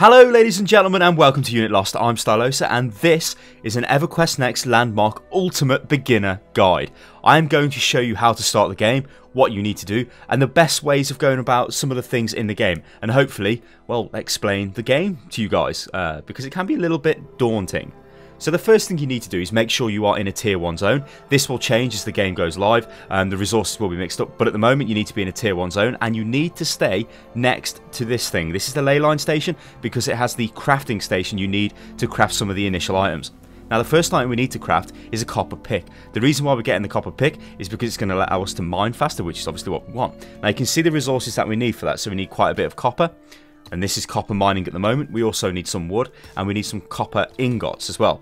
Hello ladies and gentlemen and welcome to Unit Lost. I'm Stylosa and this is an EverQuest Next Landmark Ultimate Beginner Guide. I am going to show you how to start the game, what you need to do, and the best ways of going about some of the things in the game. And hopefully, well, explain the game to you guys, because it can be a little bit daunting. So the first thing you need to do is make sure you are in a tier 1 zone. This will change as the game goes live, and the resources will be mixed up, but at the moment you need to be in a tier 1 zone and you need to stay next to this thing. This is the ley line station because it has the crafting station you need to craft some of the initial items. Now the first item we need to craft is a copper pick. The reason why we're getting the copper pick is because it's going to allow us to mine faster, which is obviously what we want. Now you can see the resources that we need for that, so we need quite a bit of copper. And this is copper mining at the moment. We also need some wood and we need some copper ingots as well.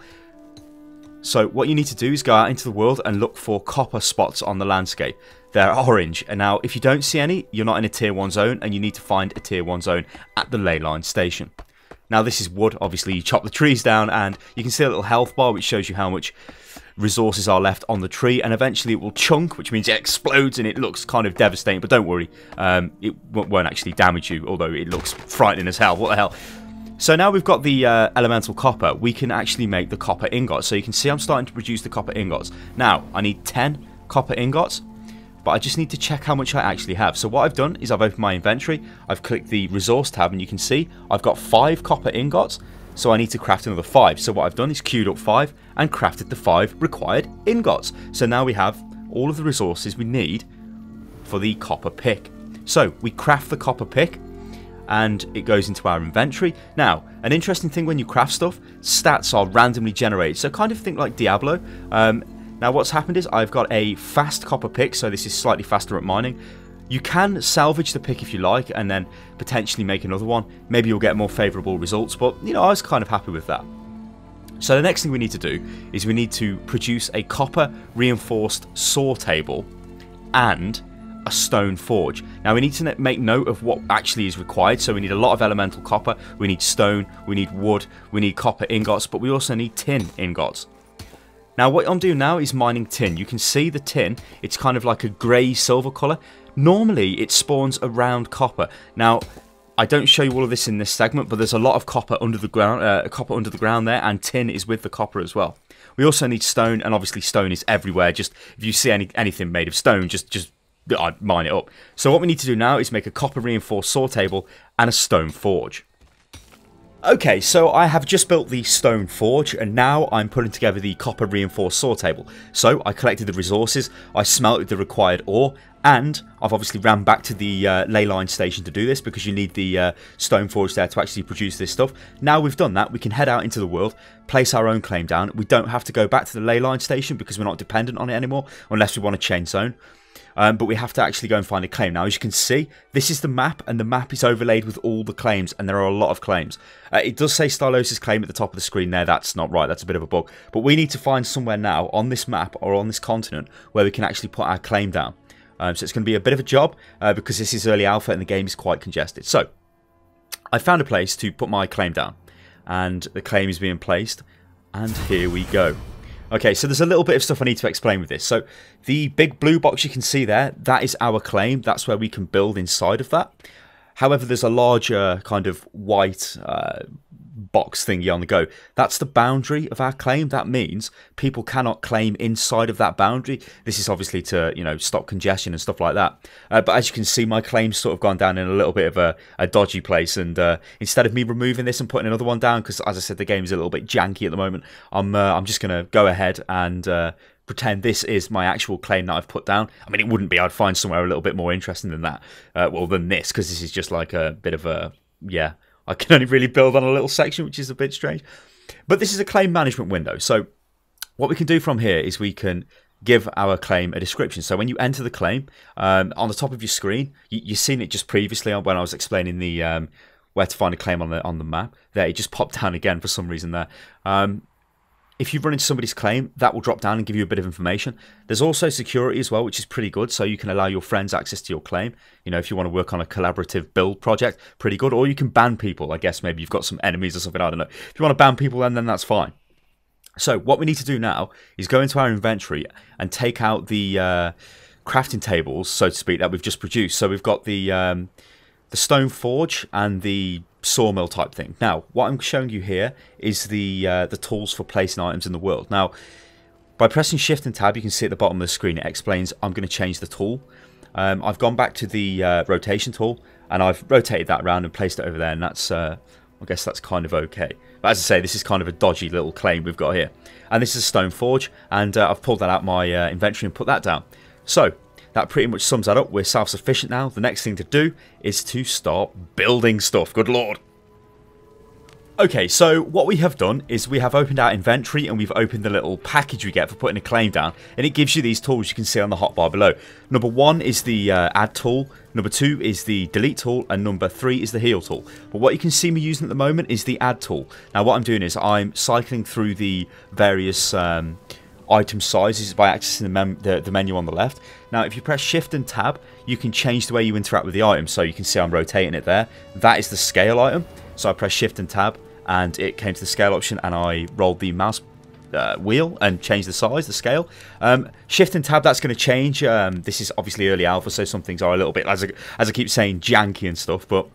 So what you need to do is go out into the world and look for copper spots on the landscape. They're orange, and now if you don't see any, you're not in a tier 1 zone and you need to find a tier 1 zone at the ley line station. Now this is wood, obviously you chop the trees down and you can see a little health bar which shows you how much resources are left on the tree, and eventually it will chunk, which means it explodes and it looks kind of devastating, but don't worry, it won't actually damage you, although it looks frightening as hell. What the hell? So now we've got the elemental copper, we can actually make the copper ingots. So you can see I'm starting to produce the copper ingots. Now I need 10 copper ingots, but I just need to check how much I actually have. So what I've done is I've opened my inventory, I've clicked the resource tab, and you can see I've got 5 copper ingots. So I need to craft another 5. So what I've done is queued up 5 and crafted the 5 required ingots. So now we have all of the resources we need for the copper pick. So we craft the copper pick and it goes into our inventory. Now, an interesting thing when you craft stuff, stats are randomly generated. So kind of think like Diablo. Now what's happened is I've got a fast copper pick, so this is slightly faster at mining. You can salvage the pick if you like and then potentially make another one. Maybe you'll get more favourable results, but you know, I was kind of happy with that. So the next thing we need to do is we need to produce a copper reinforced saw table and a stone forge. Now we need to make note of what actually is required. So we need a lot of elemental copper, we need stone, we need wood, we need copper ingots, but we also need tin ingots. Now what I'm doing now is mining tin. You can see the tin, it's kind of like a grey silver colour. Normally it spawns around copper. Now I don't show you all of this in this segment, but there's a lot of copper under the ground, there, and tin is with the copper as well. We also need stone, and obviously stone is everywhere. Just if you see anything made of stone, just I'd mine it up. So what we need to do now is make a copper reinforced saw table and a stone forge. Okay, so I have just built the stone forge and now I'm putting together the copper reinforced saw table. So I collected the resources, I smelted the required ore, and I've obviously ran back to the ley line station to do this because you need the stone forge there to actually produce this stuff. Now we've done that, we can head out into the world, place our own claim down. We don't have to go back to the ley line station because we're not dependent on it anymore unless we want to change zone. But we have to actually go and find a claim. Now, as you can see, this is the map, and the map is overlaid with all the claims, and there are a lot of claims. It does say Stylosa's claim at the top of the screen there. That's not right. That's a bit of a bug. But we need to find somewhere now on this map or on this continent where we can actually put our claim down. So it's going to be a bit of a job because this is early alpha and the game is quite congested. So I found a place to put my claim down, and the claim is being placed, and here we go. Okay, so there's a little bit of stuff I need to explain with this. So the big blue box you can see there, that is our claim. That's where we can build inside of that. However, there's a larger kind of white box thingy on the go. That's the boundary of our claim. That means people cannot claim inside of that boundary. This is obviously to, you know, stop congestion and stuff like that. But as you can see, my claim's sort of gone down in a little bit of a dodgy place. And instead of me removing this and putting another one down, because as I said, the game is a little bit janky at the moment, I'm just going to go ahead and pretend this is my actual claim that I've put down. I mean, it wouldn't be. I'd find somewhere a little bit more interesting than that. Well, than this, because this is just like a bit of a, yeah, I can only really build on a little section, which is a bit strange. But this is a claim management window. So what we can do from here is we can give our claim a description. So when you enter the claim, on the top of your screen, you've seen it just previously when I was explaining the where to find a claim on the map. There, it just popped down again for some reason there. If you run into somebody's claim, that will drop down and give you a bit of information. There's also security as well, which is pretty good. So you can allow your friends access to your claim. You know, if you want to work on a collaborative build project, pretty good. Or you can ban people. I guess maybe you've got some enemies or something. I don't know. If you want to ban people, then that's fine. So what we need to do now is go into our inventory and take out the crafting tables, so to speak, that we've just produced. So we've got the stone forge and the sawmill type thing. Now, what I'm showing you here is the tools for placing items in the world. Now, by pressing Shift and Tab, you can see at the bottom of the screen it explains I'm going to change the tool. I've gone back to the rotation tool, and I've rotated that around and placed it over there, and that's I guess that's kind of okay. But as I say, this is kind of a dodgy little claim we've got here. And this is a stone forge, and I've pulled that out my inventory and put that down. So that pretty much sums that up. We're self-sufficient now. The next thing to do is to start building stuff. Good lord. Okay, so what we have done is we have opened our inventory and we've opened the little package we get for putting a claim down, and it gives you these tools you can see on the hotbar below. Number 1 is the add tool, number 2 is the delete tool, and number 3 is the heal tool. But what you can see me using at the moment is the add tool. Now what I'm doing is I'm cycling through the various item sizes by accessing the menu on the left. Now if you press Shift and Tab, you can change the way you interact with the item. So you can see I'm rotating it there. That is the scale item. So I press Shift and Tab, and it came to the scale option, and I rolled the mouse wheel and changed the size, the scale. Shift and Tab, that's going to change. This is obviously early alpha, so some things are a little bit, as I keep saying, janky and stuff, but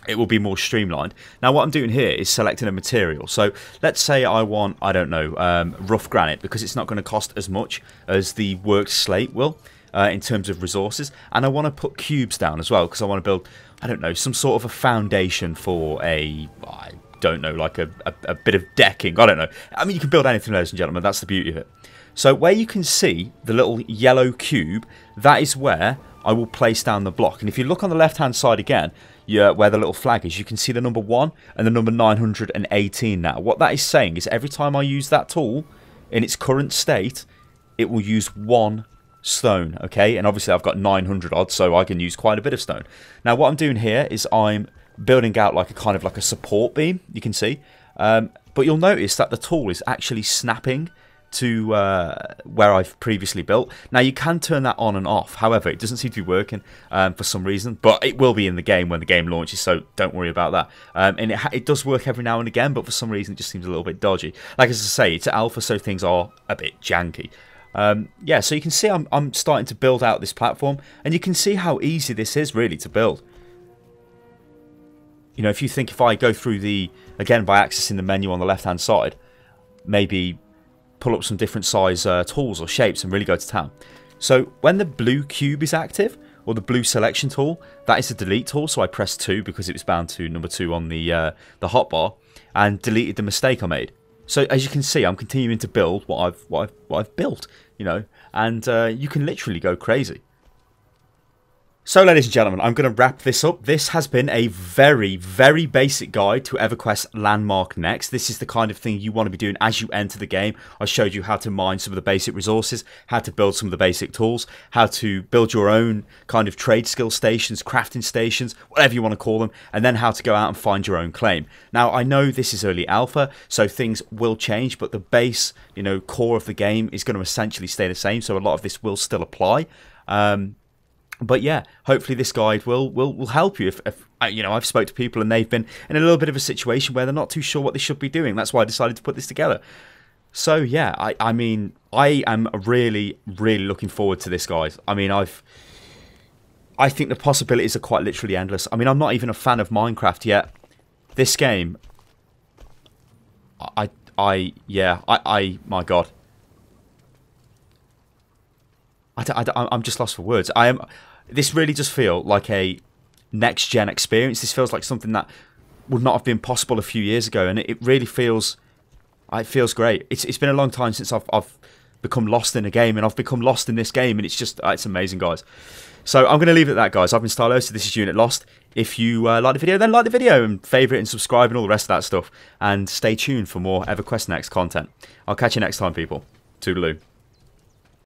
it will be more streamlined. Now what I'm doing here is selecting a material. So let's say I want, I don't know, rough granite, because it's not going to cost as much as the worked slate will in terms of resources. And I want to put cubes down as well, because I want to build, I don't know, some sort of a foundation for I don't know, like a bit of decking. I don't know. I mean, you can build anything, ladies and gentlemen. That's the beauty of it. So where you can see the little yellow cube, that is where I will place down the block. And if you look on the left hand side again, where the little flag is, you can see the number 1 and the number 918 now. What that is saying is every time I use that tool in its current state, it will use 1 stone, okay? And obviously I've got 900 odd, so I can use quite a bit of stone. Now what I'm doing here is I'm building out like a kind of like a support beam, you can see, but you'll notice that the tool is actually snapping to where I've previously built. Now you can turn that on and off, however it doesn't seem to be working for some reason, but it will be in the game when the game launches, so don't worry about that. And it does work every now and again, but for some reason it just seems a little bit dodgy. Like as I say, it's alpha, so things are a bit janky. Yeah, so you can see I'm starting to build out this platform, and you can see how easy this is really to build. You know, if you think if I go through again by accessing the menu on the left hand side, maybe pull up some different size tools or shapes and really go to town. So when the blue cube is active, or the blue selection tool, that is the delete tool, so I pressed 2 because it was bound to number 2 on the hotbar, and deleted the mistake I made. So as you can see, I'm continuing to build what I've built, you know, and you can literally go crazy. So ladies and gentlemen, I'm going to wrap this up. This has been a very, very basic guide to EverQuest Landmark Next. This is the kind of thing you want to be doing as you enter the game. I showed you how to mine some of the basic resources, how to build some of the basic tools, how to build your own kind of trade skill stations, crafting stations, whatever you want to call them, and then how to go out and find your own claim. Now, I know this is early alpha, so things will change, but the base, you know, core of the game is going to essentially stay the same, so a lot of this will still apply. But yeah, hopefully this guide will help you. If you know, I've spoke to people and they've been in a little bit of a situation where they're not too sure what they should be doing. That's why I decided to put this together. So yeah, I mean, I am really, really looking forward to this, guys. I mean, I think the possibilities are quite literally endless. I mean, I'm not even a fan of Minecraft yet. This game, my God. I'm just lost for words. This really does feel like a next-gen experience. This feels like something that would not have been possible a few years ago, and it really feels. It feels great. It's been a long time since I've become lost in a game, and I've become lost in this game, and it's just it's amazing, guys. So I'm going to leave it at that, guys. I've been Stylosa. This is Unit Lost. If you like the video, then like the video and favourite and subscribe and all the rest of that stuff. And stay tuned for more EverQuest Next content. I'll catch you next time, people. Toodaloo.